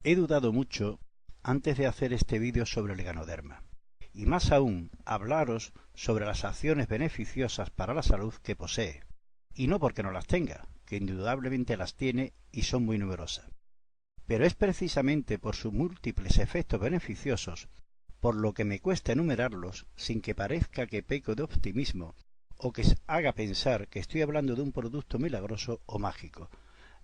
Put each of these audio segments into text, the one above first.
He dudado mucho antes de hacer este vídeo sobre el Ganoderma, y más aún hablaros sobre las acciones beneficiosas para la salud que posee, y no porque no las tenga, que indudablemente las tiene y son muy numerosas, pero es precisamente por sus múltiples efectos beneficiosos por lo que me cuesta enumerarlos sin que parezca que peco de optimismo o que haga pensar que estoy hablando de un producto milagroso o mágico.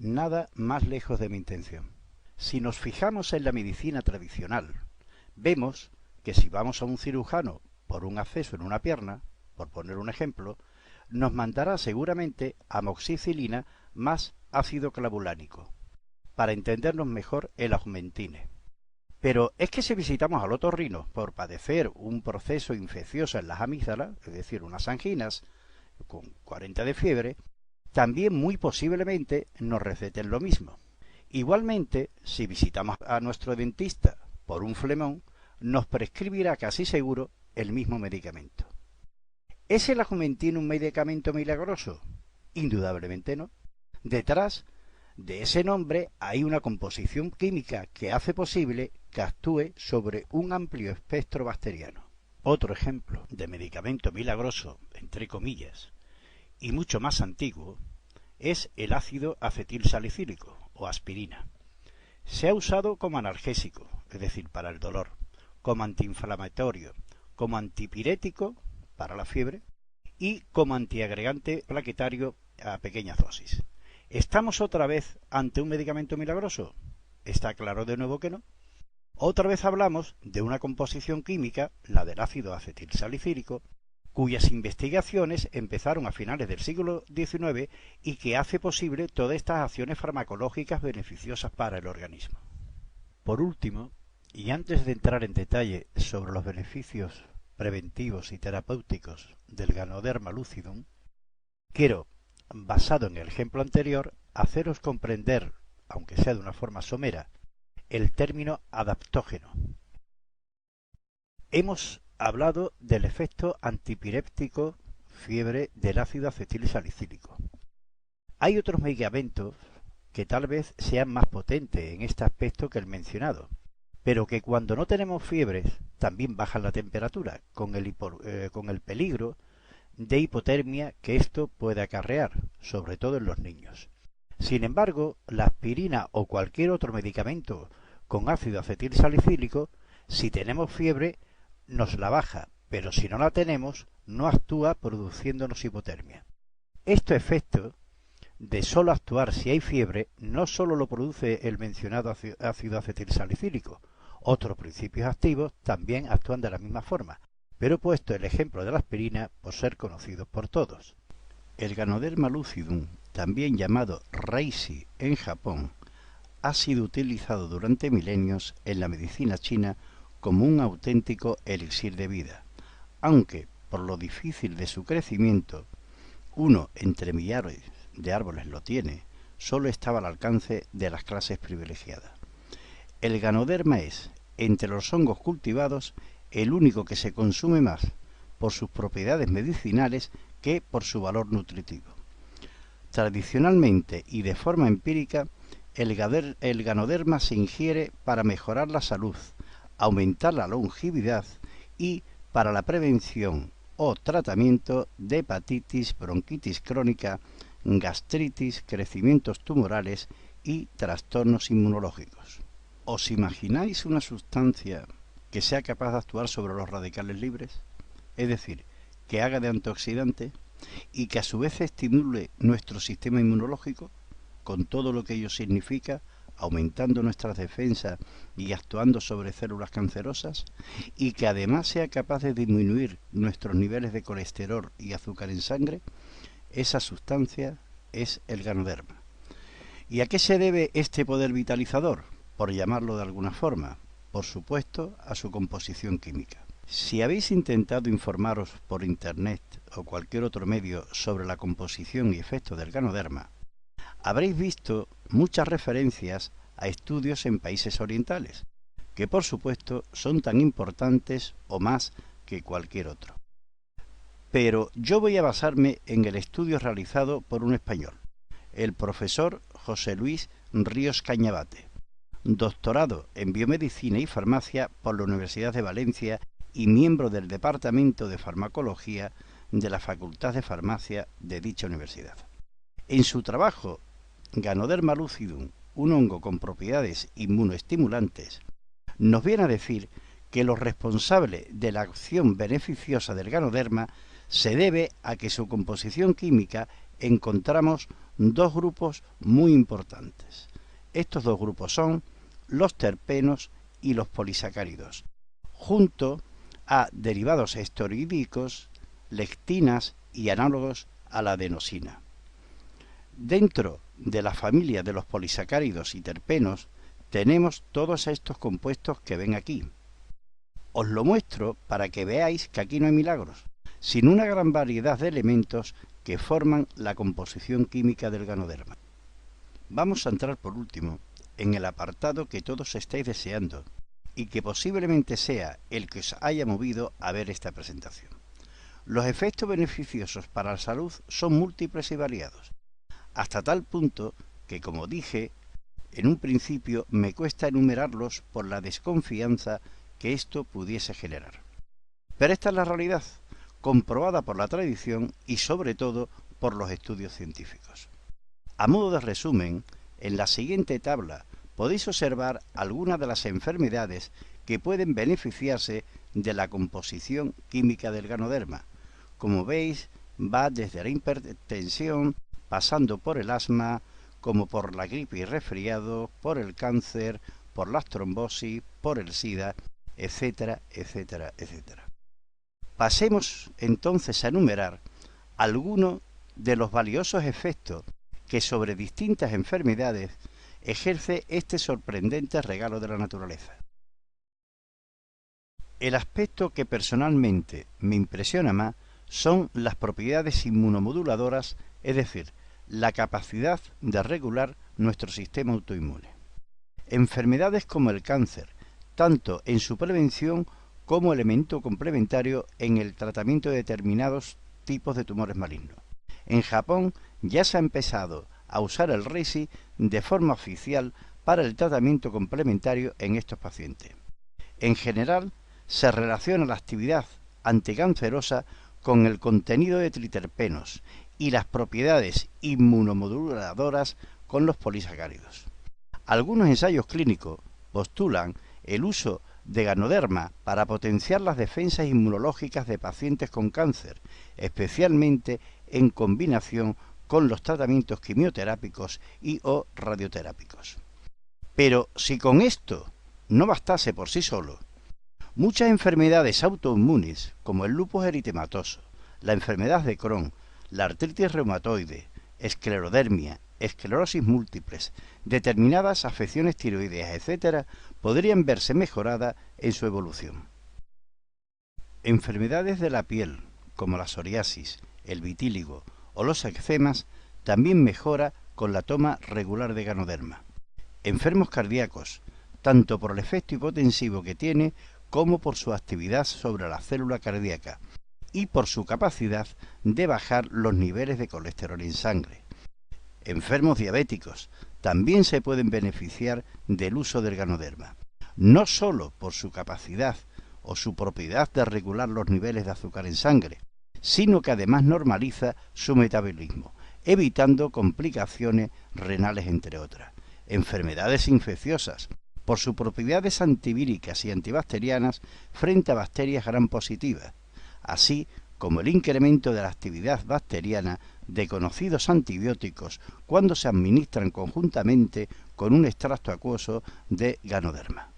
Nada más lejos de mi intención. Si nos fijamos en la medicina tradicional, vemos que si vamos a un cirujano por un acceso en una pierna, por poner un ejemplo, nos mandará seguramente amoxicilina más ácido clavulánico, para entendernos mejor el augmentine. Pero es que si visitamos al otorrino por padecer un proceso infeccioso en las amígdalas, es decir, unas anginas, con 40 de fiebre, también muy posiblemente nos receten lo mismo. Igualmente, si visitamos a nuestro dentista por un flemón, nos prescribirá casi seguro el mismo medicamento. ¿Es el augmentine un medicamento milagroso? Indudablemente no. Detrás de ese nombre hay una composición química que hace posible que actúe sobre un amplio espectro bacteriano. Otro ejemplo de medicamento milagroso, entre comillas, y mucho más antiguo, es el ácido acetilsalicílico o aspirina. Se ha usado como analgésico, es decir, para el dolor, como antiinflamatorio, como antipirético para la fiebre y como antiagregante plaquetario a pequeñas dosis. ¿Estamos otra vez ante un medicamento milagroso? Está claro de nuevo que no. Otra vez hablamos de una composición química, la del ácido acetilsalicílico, cuyas investigaciones empezaron a finales del siglo XIX y que hace posible todas estas acciones farmacológicas beneficiosas para el organismo. Por último, y antes de entrar en detalle sobre los beneficios preventivos y terapéuticos del Ganoderma lucidum, quiero, basado en el ejemplo anterior, haceros comprender, aunque sea de una forma somera, el término adaptógeno. Hemos hablado del efecto antipiréptico fiebre del ácido acetilsalicílico. Hay otros medicamentos que tal vez sean más potentes en este aspecto que el mencionado, pero que cuando no tenemos fiebres también bajan la temperatura, con el peligro de hipotermia que esto puede acarrear, sobre todo en los niños. Sin embargo, la aspirina o cualquier otro medicamento con ácido acetilsalicílico, si tenemos fiebre, nos la baja, pero si no la tenemos, no actúa produciéndonos hipotermia. Este efecto de solo actuar si hay fiebre no solo lo produce el mencionado ácido acetilsalicílico, otros principios activos también actúan de la misma forma, pero he puesto el ejemplo de la aspirina por ser conocido por todos. El Ganoderma lucidum, también llamado Reishi en Japón, ha sido utilizado durante milenios en la medicina china como un auténtico elixir de vida, aunque, por lo difícil de su crecimiento, uno entre millares de árboles lo tiene, solo estaba al alcance de las clases privilegiadas. El Ganoderma es, entre los hongos cultivados, el único que se consume más por sus propiedades medicinales que por su valor nutritivo. Tradicionalmente y de forma empírica, el Ganoderma se ingiere para mejorar la salud, aumentar la longevidad y para la prevención o tratamiento de hepatitis, bronquitis crónica, gastritis, crecimientos tumorales y trastornos inmunológicos. ¿Os imagináis una sustancia que sea capaz de actuar sobre los radicales libres? Es decir, que haga de antioxidante y que a su vez estimule nuestro sistema inmunológico, con todo lo que ello significa, aumentando nuestras defensas y actuando sobre células cancerosas, y que además sea capaz de disminuir nuestros niveles de colesterol y azúcar en sangre. Esa sustancia es el Ganoderma. ¿Y a qué se debe este poder vitalizador? Por llamarlo de alguna forma, por supuesto, a su composición química. Si habéis intentado informaros por internet o cualquier otro medio sobre la composición y efectos del Ganoderma, habréis visto muchas referencias a estudios en países orientales, que por supuesto son tan importantes o más que cualquier otro. Pero yo voy a basarme en el estudio realizado por un español, el profesor José Luis Ríos Cañabate, doctorado en Biomedicina y Farmacia por la Universidad de Valencia y miembro del Departamento de Farmacología de la Facultad de Farmacia de dicha universidad. En su trabajo Ganoderma lucidum, un hongo con propiedades inmunoestimulantes, nos viene a decir que lo responsable de la acción beneficiosa del ganoderma se debe a que su composición química encontramos dos grupos muy importantes. Estos dos grupos son los terpenos y los polisacáridos, junto a derivados esteroidicos, lectinas y análogos a la adenosina. Dentro de la familia de los polisacáridos y terpenos tenemos todos estos compuestos que ven aquí. Os lo muestro para que veáis que aquí no hay milagros, sino una gran variedad de elementos que forman la composición química del ganoderma. Vamos a entrar por último en el apartado que todos estáis deseando y que posiblemente sea el que os haya movido a ver esta presentación. Los efectos beneficiosos para la salud son múltiples y variados, hasta tal punto que, como dije en un principio, me cuesta enumerarlos por la desconfianza que esto pudiese generar. Pero esta es la realidad, comprobada por la tradición y sobre todo por los estudios científicos. A modo de resumen, en la siguiente tabla podéis observar algunas de las enfermedades que pueden beneficiarse de la composición química del ganoderma. Como veis, va desde la hipertensión, pasando por el asma, como por la gripe y resfriado, por el cáncer, por las trombosis, por el SIDA, etcétera, etcétera, etcétera. Pasemos entonces a enumerar algunos de los valiosos efectos que sobre distintas enfermedades ejerce este sorprendente regalo de la naturaleza. El aspecto que personalmente me impresiona más son las propiedades inmunomoduladoras, es decir, la capacidad de regular nuestro sistema autoinmune. Enfermedades como el cáncer, tanto en su prevención como elemento complementario en el tratamiento de determinados tipos de tumores malignos. En Japón ya se ha empezado a usar el Reishi de forma oficial para el tratamiento complementario en estos pacientes. En general, se relaciona la actividad anticancerosa con el contenido de triterpenos y las propiedades inmunomoduladoras con los polisacáridos. Algunos ensayos clínicos postulan el uso de ganoderma para potenciar las defensas inmunológicas de pacientes con cáncer, especialmente en combinación con los tratamientos quimioterápicos y o radioterápicos. Pero si con esto no bastase por sí solo, muchas enfermedades autoinmunes, como el lupus eritematoso, la enfermedad de Crohn, la artritis reumatoide, esclerodermia, esclerosis múltiples, determinadas afecciones tiroideas, etc., podrían verse mejoradas en su evolución. Enfermedades de la piel, como la psoriasis, el vitíligo o los eczemas, también mejora con la toma regular de ganoderma. Enfermos cardíacos, tanto por el efecto hipotensivo que tiene como por su actividad sobre la célula cardíaca y por su capacidad de bajar los niveles de colesterol en sangre. Enfermos diabéticos también se pueden beneficiar del uso del ganoderma, no sólo por su capacidad o su propiedad de regular los niveles de azúcar en sangre, sino que además normaliza su metabolismo, evitando complicaciones renales, entre otras. Enfermedades infecciosas, por sus propiedades antivíricas y antibacterianas frente a bacterias gram positivas, así como el incremento de la actividad bacteriana de conocidos antibióticos cuando se administran conjuntamente con un extracto acuoso de ganoderma.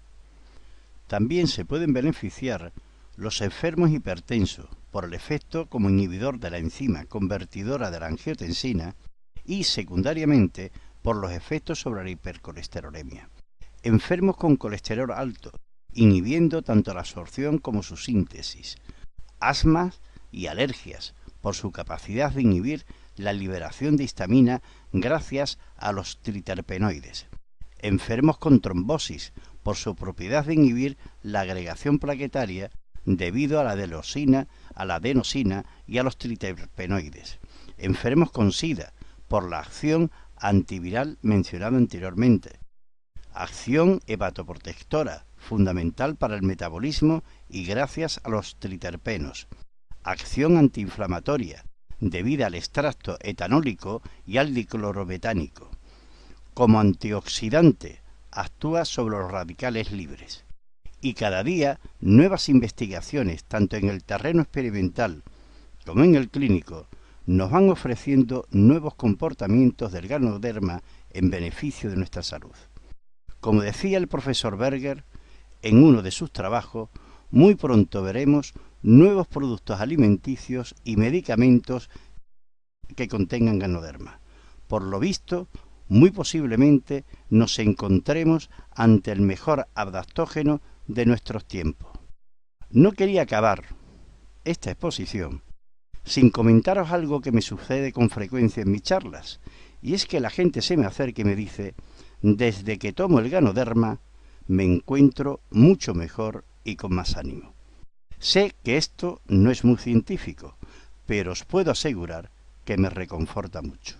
También se pueden beneficiar los enfermos hipertensos por el efecto como inhibidor de la enzima convertidora de la angiotensina y secundariamente por los efectos sobre la hipercolesterolemia. Enfermos con colesterol alto, inhibiendo tanto la absorción como su síntesis. Asmas y alergias, por su capacidad de inhibir la liberación de histamina gracias a los triterpenoides. Enfermos con trombosis, por su propiedad de inhibir la agregación plaquetaria debido a la adenosina y a los triterpenoides. Enfermos con SIDA, por la acción antiviral mencionada anteriormente. acción hepatoprotectora, fundamental para el metabolismo y gracias a los triterpenos, acción antiinflamatoria, debida al extracto etanólico y al diclorobetánico. Como antioxidante, actúa sobre los radicales libres. Y cada día nuevas investigaciones, tanto en el terreno experimental como en el clínico, nos van ofreciendo nuevos comportamientos del Ganoderma en beneficio de nuestra salud. Como decía el profesor Berger en uno de sus trabajos, muy pronto veremos nuevos productos alimenticios y medicamentos que contengan Ganoderma. Por lo visto, muy posiblemente nos encontremos ante el mejor adaptógeno de nuestros tiempos. No quería acabar esta exposición sin comentaros algo que me sucede con frecuencia en mis charlas, y es que la gente se me acerca y me dice: desde que tomo el Ganoderma me encuentro mucho mejor y con más ánimo. Sé que esto no es muy científico, pero os puedo asegurar que me reconforta mucho.